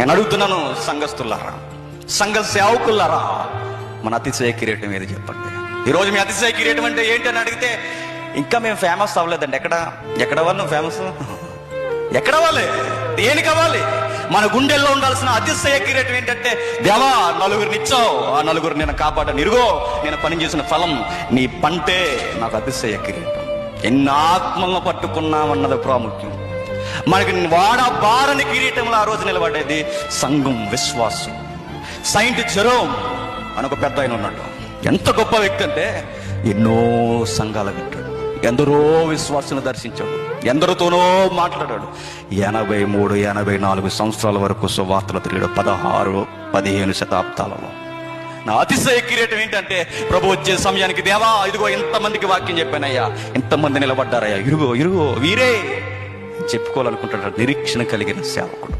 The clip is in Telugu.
నేను అడుగుతున్నాను, సంఘస్థులారా, సంఘ సేవకులారా, మన అతిశయ కిరీటం ఏది చెప్పండి. ఈరోజు మీ అతిశయ కిరీటం అంటే ఏంటి అని అడిగితే, ఇంకా మేము ఫేమస్ అవ్వలేదండి. ఎక్కడ వాళ్ళు ఫేమస్? ఎక్కడ అవ్వాలి? దేనికి అవ్వాలి? మన గుండెల్లో ఉండాల్సిన అతిశయ కిరీటం ఏంటంటే, దేవా నలుగురిని ఇచ్చావు, ఆ నలుగురు నేను కాపాడాను, ఇరుగో నేను పని చేసిన ఫలం నీ పంటే నాకు అతిశయ కిరీటం. ఎన్ని ఆత్మలను పట్టుకున్నామన్నది ప్రాముఖ్యం. మనకి బారని కిరీటంలో ఆ రోజు నిలబడేది సంఘం, విశ్వాసం. సెయింట్ జెరోమ్ అని ఒక పెద్ద ఆయన ఉన్నాడు. ఎంత గొప్ప వ్యక్తి అంటే, ఎన్నో సంఘాలు కట్టాడు, ఎందరో విశ్వాసులను దర్శించాడు, ఎందరితోనో మాట్లాడాడు. 83-84 సంవత్సరాల వరకు సువార్తలు తిరిగాడు, 16-15 శతాబ్దాలలో. నా అతిశయ కిరీటం ఏంటంటే, ప్రభు వచ్చే సమయానికి, దేవా ఇదిగో ఎంతమందికి వాక్యం చెప్పానయ్యా, ఎంతమంది నిలబడ్డారయ్యా, ఇరుగో వీరే చెప్పుకోవాలనుకుంటాడు నిరీక్షణ కలిగిన సేవకుడు.